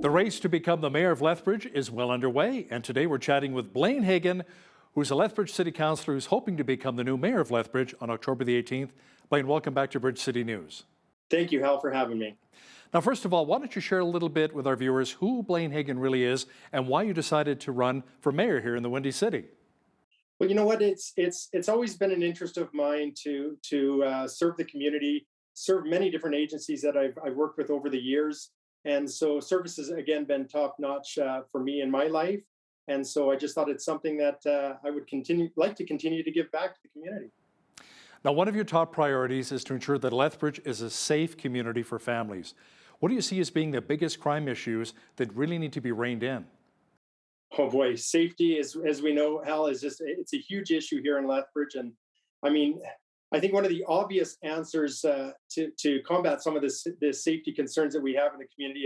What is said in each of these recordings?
The race to become the mayor of Lethbridge is well underway, and today we're chatting with Blaine Hyggen, who's a Lethbridge City Councillor who's hoping to become the new mayor of Lethbridge on October the 18th. Blaine, welcome back to Bridge City News. Thank you, Hal, for having me. Now, first of all, why don't you share a little bit with our viewers who Blaine Hyggen really is and why you decided to run for mayor here in the Windy City? Well, you know what? It's always been an interest of mine to serve the community, serve many different agencies that I've worked with over the years. And so service has, again, been top notch for me in my life. And so I just thought it's something that I would like to continue to give back to the community. Now, one of your top priorities is to ensure that Lethbridge is a safe community for families. What do you see as being the biggest crime issues that really need to be reined in? Oh boy, safety is, as we know, Hal, it's a huge issue here in Lethbridge. And I mean, I think one of the obvious answers to combat some of the safety concerns that we have in the community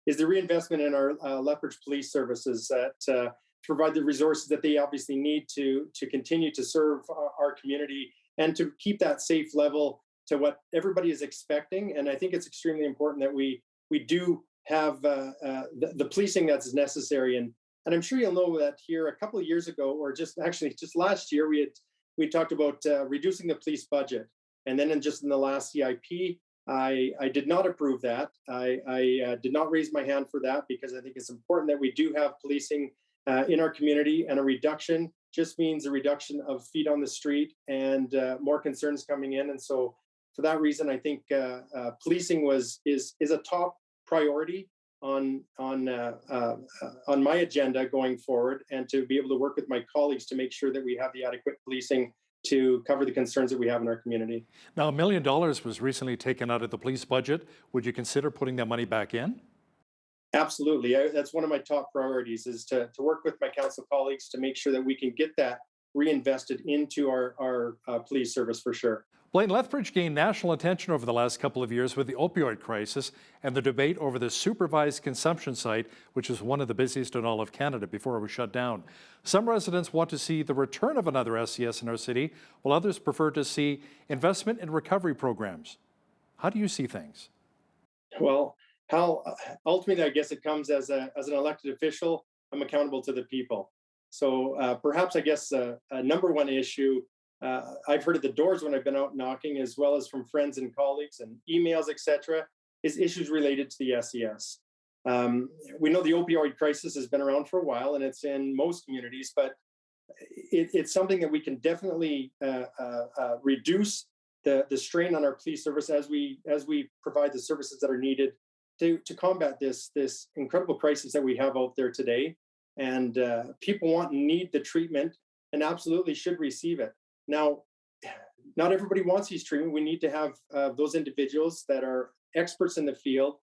is the reinvestment in our Lethbridge police services that provide the resources that they obviously need to continue to serve our community and to keep that safe level to what everybody is expecting. And I think it's extremely important that we do have the policing that's necessary. And I'm sure you'll know that here a couple of years ago, or just last year, we talked about reducing the police budget. And then in the last CIP, I did not approve that. I did not raise my hand for that because I think it's important that we do have policing in our community, and a reduction just means a reduction of feet on the street and more concerns coming in. And so for that reason, I think policing is a top priority on my agenda going forward, and to be able to work with my colleagues to make sure that we have the adequate policing to cover the concerns that we have in our community. Now, $1 million was recently taken out of the police budget. Would you consider putting that money back in? Absolutely. That's one of my top priorities, is to work with my council colleagues to make sure that we can get that reinvested into our police service for sure. Blaine, Lethbridge gained national attention over the last couple of years with the opioid crisis and the debate over the supervised consumption site, which is one of the busiest in all of Canada before it was shut down. Some residents want to see the return of another SCS in our city, while others prefer to see investment in recovery programs. How do you see things? Well, ultimately, I guess it comes as an elected official. I'm accountable to the people. So perhaps, I guess, a number one issue I've heard at the doors when I've been out knocking, as well as from friends and colleagues and emails, etc., is issues related to the SES. We know the opioid crisis has been around for a while, and it's in most communities, but it's something that we can definitely reduce the strain on our police service as we provide the services that are needed to combat this incredible crisis that we have out there today. And people want and need the treatment, and absolutely should receive it. Now, not everybody wants these treatment. We need to have those individuals that are experts in the field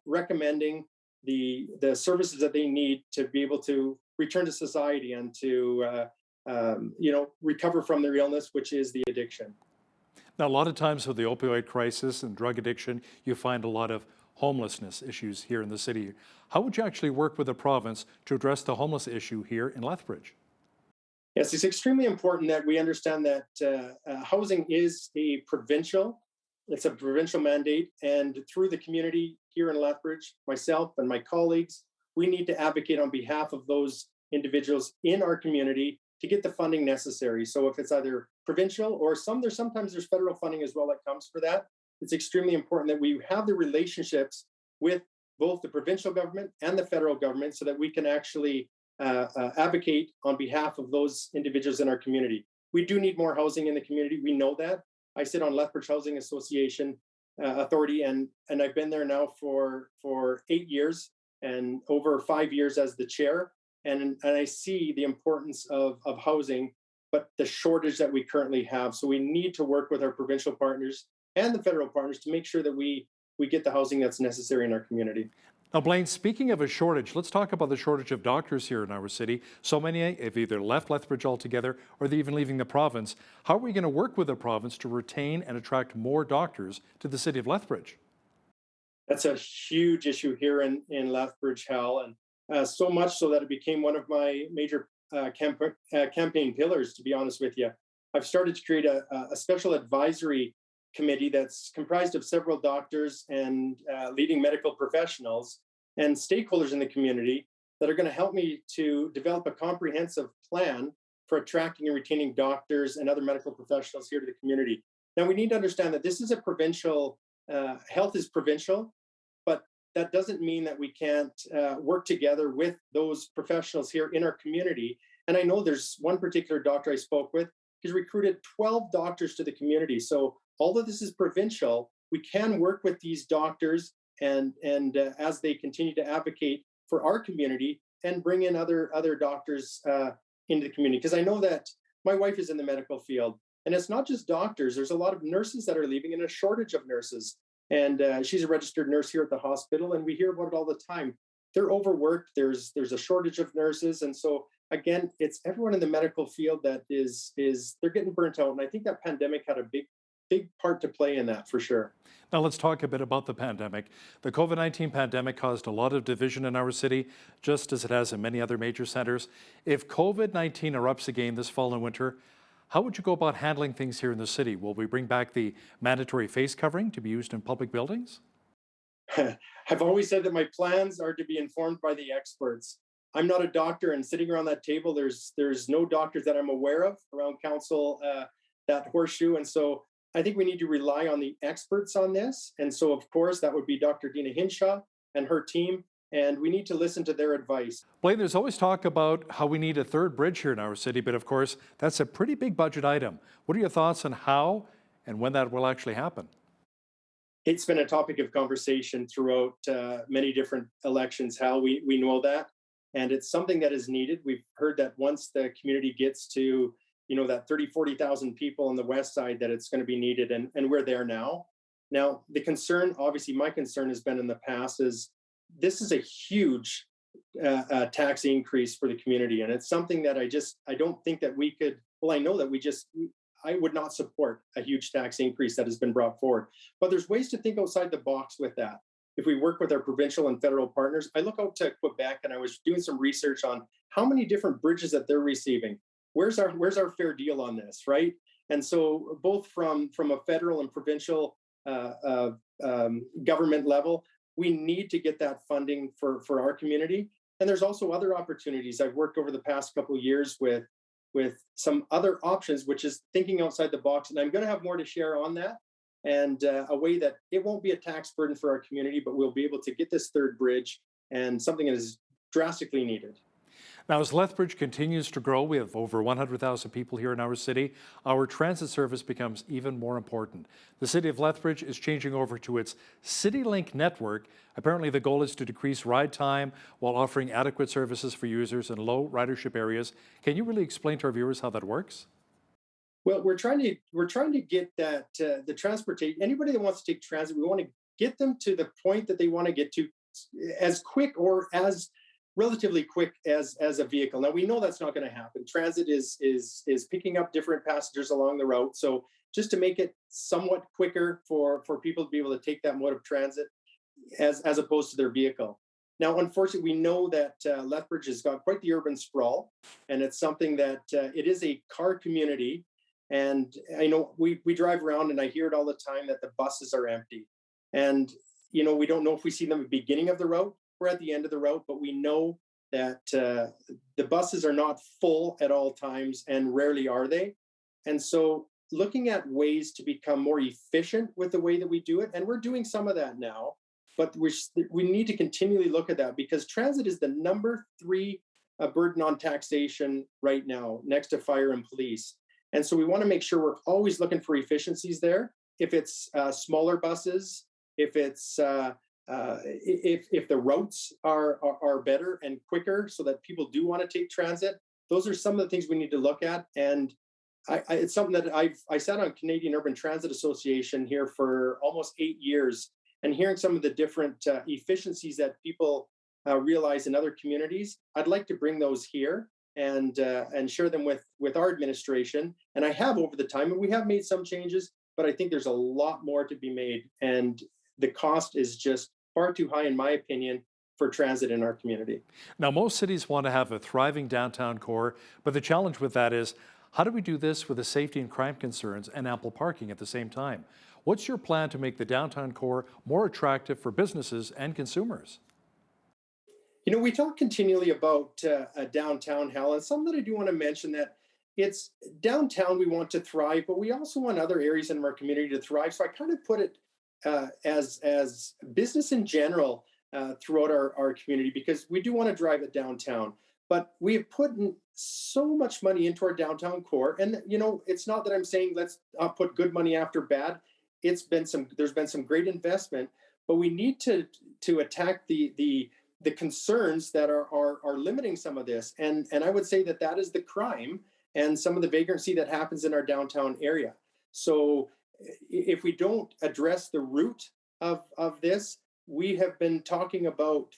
recommending the services that they need to be able to return to society and to recover from their illness, which is the addiction. Now, a lot of times with the opioid crisis and drug addiction, you find a lot of homelessness issues here in the city. How would you actually work with the province to address the homeless issue here in Lethbridge? Yes, it's extremely important that we understand that housing is a provincial mandate, and through the community here in Lethbridge, myself and my colleagues, we need to advocate on behalf of those individuals in our community to get the funding necessary. So if it's either provincial or sometimes there's federal funding as well that comes for that, it's extremely important that we have the relationships with both the provincial government and the federal government so that we can actually advocate on behalf of those individuals in our community. We do need more housing in the community. We know that. I sit on Lethbridge Housing Association Authority, and I've been there now for 8 years and over 5 years as the chair. And I see the importance of housing, but the shortage that we currently have. So we need to work with our provincial partners and the federal partners to make sure that we get the housing that's necessary in our community. Now, Blaine, speaking of a shortage, let's talk about the shortage of doctors here in our city. So many have either left Lethbridge altogether or they're even leaving the province. How are we going to work with the province to retain and attract more doctors to the city of Lethbridge? That's a huge issue here in Lethbridge, Hal, and so much so that it became one of my major campaign pillars, to be honest with you. I've started to create a special advisory committee that's comprised of several doctors and leading medical professionals and stakeholders in the community that are going to help me to develop a comprehensive plan for attracting and retaining doctors and other medical professionals here to the community. Now, we need to understand that this is a provincial, health is provincial, but that doesn't mean that we can't work together with those professionals here in our community. And I know there's one particular doctor I spoke with, he's recruited 12 doctors to the community. So although this is provincial, we can work with these doctors and as they continue to advocate for our community and bring in other doctors into the community. Because I know that my wife is in the medical field, and it's not just doctors. There's a lot of nurses that are leaving and a shortage of nurses. And she's a registered nurse here at the hospital, and we hear about it all the time. They're overworked. There's a shortage of nurses, and so again, it's everyone in the medical field that is they're getting burnt out. And I think that pandemic had a big part to play in that for sure. Now let's talk a bit about the pandemic. The COVID-19 pandemic caused a lot of division in our city, just as it has in many other major centers. If COVID-19 erupts again this fall and winter, how would you go about handling things here in the city? Will we bring back the mandatory face covering to be used in public buildings? I've always said that my plans are to be informed by the experts. I'm not a doctor, and sitting around that table, there's no doctors that I'm aware of around council, that horseshoe. And so I think we need to rely on the experts on this. And so, of course, that would be Dr. Dina Hinshaw and her team. And we need to listen to their advice. Blaine, there's always talk about how we need a third bridge here in our city, but of course, that's a pretty big budget item. What are your thoughts on how and when that will actually happen? It's been a topic of conversation throughout many different elections, Hal. We know that. And it's something that is needed. We've heard that once the community gets to, that 30, 40,000 people on the west side, that it's going to be needed. And we're there now. Now, the concern, obviously, my concern has been in the past is this is a huge tax increase for the community. And it's something that I don't think that we could, well, I know that I would not support a huge tax increase that has been brought forward. But there's ways to think outside the box with that. If we work with our provincial and federal partners, I look out to Quebec, and I was doing some research on how many different bridges that they're receiving. Where's our fair deal on this, right? And so both from a federal and provincial government level, we need to get that funding for our community. And there's also other opportunities. I've worked over the past couple of years with some other options, which is thinking outside the box. And I'm going to have more to share on that, and a way that it won't be a tax burden for our community, but we'll be able to get this third bridge and something that is drastically needed. Now, as Lethbridge continues to grow, we have over 100,000 people here in our city, our transit service becomes even more important. The city of Lethbridge is changing over to its CITYLINK network. Apparently, the goal is to decrease ride time while offering adequate services for users in low ridership areas. Can you really explain to our viewers how that works? Well, we're trying to get that the transportation. Anybody that wants to take transit, we want to get them to the point that they want to get to as quick or as relatively quick as a vehicle. Now, we know that's not going to happen. Transit is picking up different passengers along the route. So just to make it somewhat quicker for people to be able to take that mode of transit as opposed to their vehicle. Now, unfortunately, we know that Lethbridge has got quite the urban sprawl, and it's something that it is a car community. And I know we drive around, and I hear it all the time that the buses are empty. And, we don't know if we see them at the beginning of the route or at the end of the route, but we know that the buses are not full at all times, and rarely are they. And so looking at ways to become more efficient with the way that we do it, and we're doing some of that now, but we need to continually look at that, because transit is the number 3 burden on taxation right now, next to fire and police. And so we want to make sure we're always looking for efficiencies there. If it's smaller buses, if it's if the routes are better and quicker, so that people do want to take transit, those are some of the things we need to look at. And it's something that I sat on Canadian Urban Transit Association here for almost 8 years, and hearing some of the different efficiencies that people realize in other communities. I'd like to bring those here and share them with our administration. And I have over the time, and we have made some changes, but I think there's a lot more to be made. And the cost is just far too high, in my opinion, for transit in our community. Now, most cities want to have a thriving downtown core, but the challenge with that is, how do we do this with the safety and crime concerns and ample parking at the same time? What's your plan to make the downtown core more attractive for businesses and consumers? We talk continually about downtown, Hal, and something that I do want to mention that it's downtown we want to thrive, but we also want other areas in our community to thrive. So I kind of put it as business in general throughout our community, because we do want to drive it downtown. But we have put in so much money into our downtown core, and it's not that I'm saying let's put good money after bad. There's been some great investment, but we need to attack the concerns that are limiting some of this. And I would say that is the crime and some of the vagrancy that happens in our downtown area. So if we don't address the root of this, we have been talking about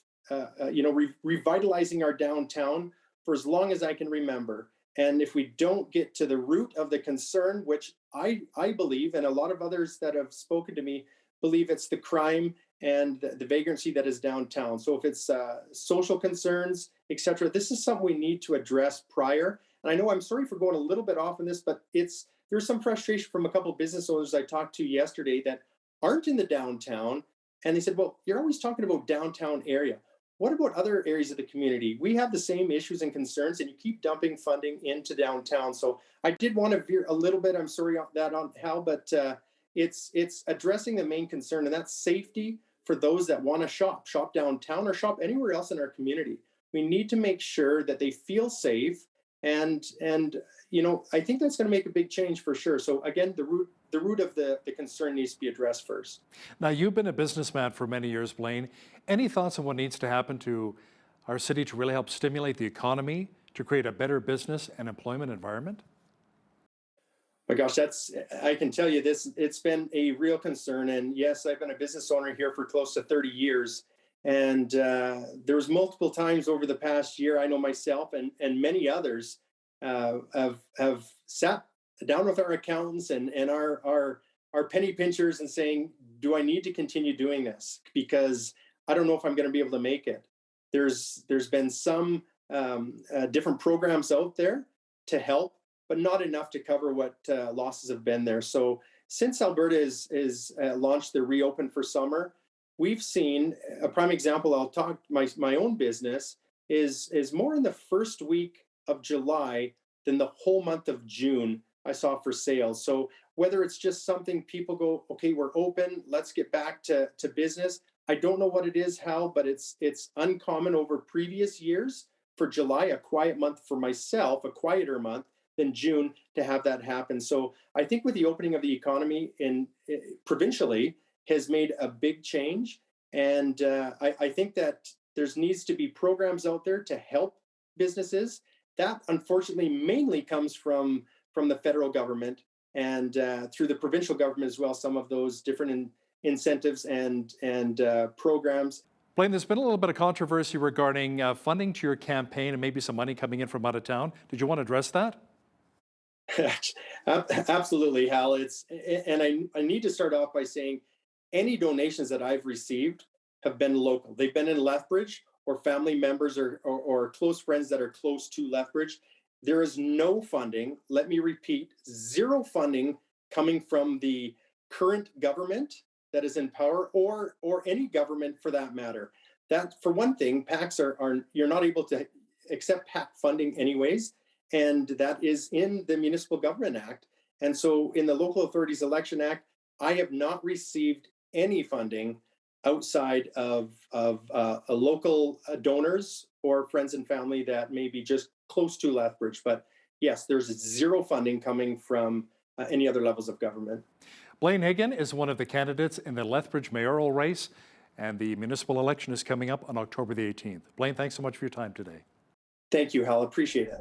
revitalizing our downtown for as long as I can remember. And if we don't get to the root of the concern, which I believe, and a lot of others that have spoken to me believe, it's the crime and the vagrancy that is downtown. So if it's social concerns, et cetera, this is something we need to address prior. And I know I'm sorry for going a little bit off on this, but there's some frustration from a couple of business owners I talked to yesterday that aren't in the downtown. And they said, well, you're always talking about downtown area. What about other areas of the community? We have the same issues and concerns, and you keep dumping funding into downtown. So I did want to veer a little bit, I'm sorry on Hal, but it's addressing the main concern, and that's safety for those that want to shop downtown or shop anywhere else in our community. We need to make sure that they feel safe, and I think that's going to make a big change for sure. So again, the root of the concern needs to be addressed first. Now, you've been a businessman for many years, Blaine. Any thoughts on what needs to happen to our city to really help stimulate the economy, to create a better business and employment environment? My gosh, I can tell you this, it's been a real concern. And yes, I've been a business owner here for close to 30 years. And there was multiple times over the past year, I know myself and many others have sat down with our accountants and our penny pinchers and saying, do I need to continue doing this? Because I don't know if I'm going to be able to make it. There's been some different programs out there to help, but not enough to cover what losses have been there. So since Alberta is launched the Reopen for Summer, we've seen a prime example. I'll talk my own business is more in the first week of July than the whole month of June I saw for sales. So whether it's just something people go, okay, we're open, let's get back to business. I don't know what it is, Hal, but it's uncommon over previous years for July, a quiet month for myself, a quieter month than June, to have that happen. So I think with the opening of the economy provincially has made a big change. And I think that there needs to be programs out there to help businesses. That unfortunately mainly comes from the federal government and through the provincial government as well, some of those different incentives and programs. Blaine, there's been a little bit of controversy regarding funding to your campaign and maybe some money coming in from out of town. Did you want to address that? Absolutely, Hal. I need to start off by saying any donations that I've received have been local. They've been in Lethbridge or family members or close friends that are close to Lethbridge. There is no funding, let me repeat, zero funding coming from the current government that is in power or any government for that matter. That, for one thing, PACs you're not able to accept PAC funding anyways, and that is in the Municipal Government Act. And so in the Local Authorities Election Act, I have not received any funding outside of local donors or friends and family that may be just close to Lethbridge. But yes, there's zero funding coming from any other levels of government. Blaine Hyggen is one of the candidates in the Lethbridge mayoral race, and the municipal election is coming up on October the 18th. Blaine, thanks so much for your time today. Thank you, Hal. Appreciate it.